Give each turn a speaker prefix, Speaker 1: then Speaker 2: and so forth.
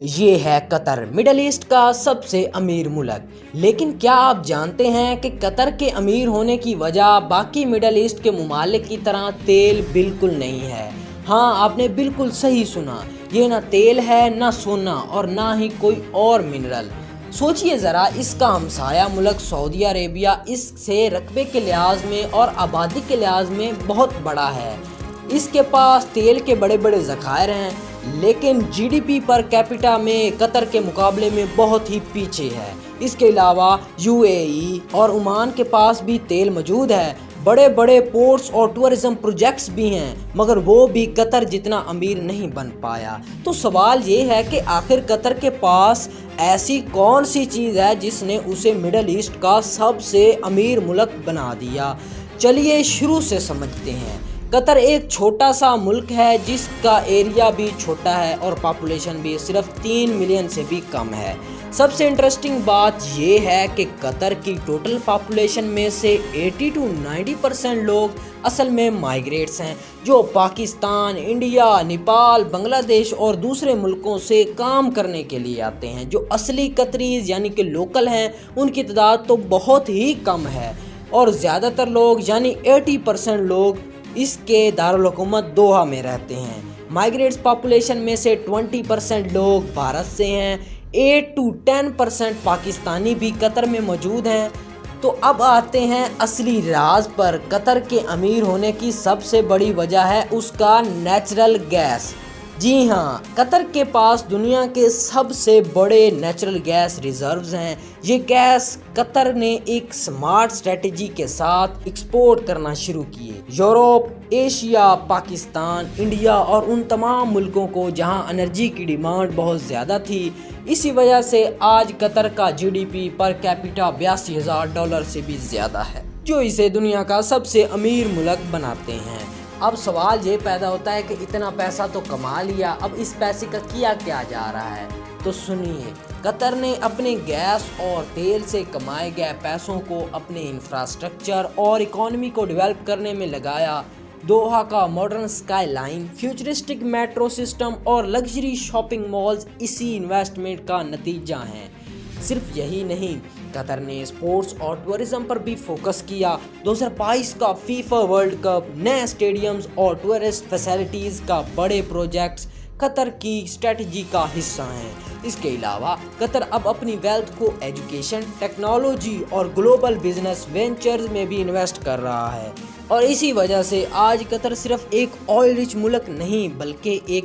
Speaker 1: یہ ہے قطر، middle asset کا سب سے امیر ملک۔ لیکن کیا آپ جانتے ہیں کہ قطر کے امیر ہونے کی وجہ باقی مڈل ایسٹ کے ممالک کی طرح تیل بالکل نہیں ہے؟ ہاں، آپ نے بالکل صحیح سنا، یہ نہ تیل ہے، نہ سونا اور نہ ہی کوئی اور منرل۔ سوچئے ذرا، اس کا ہمسایہ ملک سعودی عربیہ اس سے رقبے کے لحاظ میں اور آبادی کے لحاظ میں بہت بڑا ہے۔ اس کے پاس تیل کے بڑے بڑے ذخائر ہیں، لیکن G D P per capita میں قطر کے مقابلے میں بہت ہی پیچھے ہے۔ اس کے علاوہ یو اے ای اور عمان کے پاس بھی تیل موجود ہے، بڑے بڑے پورٹس اور ٹورزم پروجیکٹس بھی ہیں، مگر وہ بھی قطر جتنا امیر نہیں بن پایا۔ تو سوال یہ ہے کہ آخر قطر کے پاس ایسی کون سی چیز ہے جس نے اسے مڈل ایسٹ کا سب سے امیر ملک بنا دیا؟ چلیے شروع سے سمجھتے ہیں۔ قطر ایک چھوٹا سا ملک ہے جس کا ایریا بھی چھوٹا ہے اور پاپولیشن بھی صرف 3 ملین سے بھی کم ہے۔ سب سے انٹرسٹنگ بات یہ ہے کہ قطر کی ٹوٹل پاپولیشن میں سے 80 to 90% لوگ اصل میں مائیگریٹس ہیں، جو پاکستان، انڈیا، نیپال، بنگلہ دیش اور دوسرے ملکوں سے کام کرنے کے لیے آتے ہیں۔ جو اصلی قطریز یعنی کہ لوکل ہیں، ان کی تعداد تو بہت ہی کم ہے، اور زیادہ تر لوگ یعنی 80% لوگ اس کے دارالحکومت دوحہ میں رہتے ہیں۔ مائیگریٹس پاپولیشن میں سے 20% لوگ بھارت سے ہیں، 8 to 10% پاکستانی بھی قطر میں موجود ہیں۔ تو اب آتے ہیں اصلی راز پر۔ قطر کے امیر ہونے کی سب سے بڑی وجہ ہے اس کا نیچرل گیس۔ جی ہاں، قطر کے پاس دنیا کے سب سے بڑے نیچرل گیس ریزروز ہیں۔ یہ گیس قطر نے ایک سمارٹ اسٹریٹجی کے ساتھ ایکسپورٹ کرنا شروع کیے۔ یورپ، ایشیا، پاکستان، انڈیا اور ان تمام ملکوں کو جہاں انرجی کی ڈیمانڈ بہت زیادہ تھی۔ اسی وجہ سے آج قطر کا G D P per capita $82,000 سے بھی زیادہ ہے، جو اسے دنیا کا سب سے امیر ملک بناتے ہیں۔ اب سوال یہ پیدا ہوتا ہے کہ اتنا پیسہ تو کما لیا، اب اس پیسے کا کیا جا رہا ہے؟ تو سنیے، قطر نے اپنے گیس اور تیل سے کمائے گئے پیسوں کو اپنے انفراسٹرکچر اور اکانومی کو ڈیولپ کرنے میں لگایا۔ دوحہ کا modern sky line, futuristic metro system اور لگژری شاپنگ مالز اسی انویسٹمنٹ کا نتیجہ ہیں۔ صرف یہی نہیں، قطر نے اسپورٹس اور ٹورزم پر بھی فوکس کیا۔ 2022 کا فیفا ورلڈ کپ، نئے اسٹیڈیمز اور ٹورسٹ فیسلٹیز کا بڑے پروجیکٹس قطر کی اسٹریٹجی کا حصہ ہیں۔ اس کے علاوہ قطر اب اپنی ویلتھ کو ایجوکیشن، ٹیکنالوجی اور گلوبل بزنس وینچرز میں بھی انویسٹ کر رہا ہے، اور اسی وجہ سے آج قطر صرف ایک آئل رچ ملک نہیں بلکہ ایک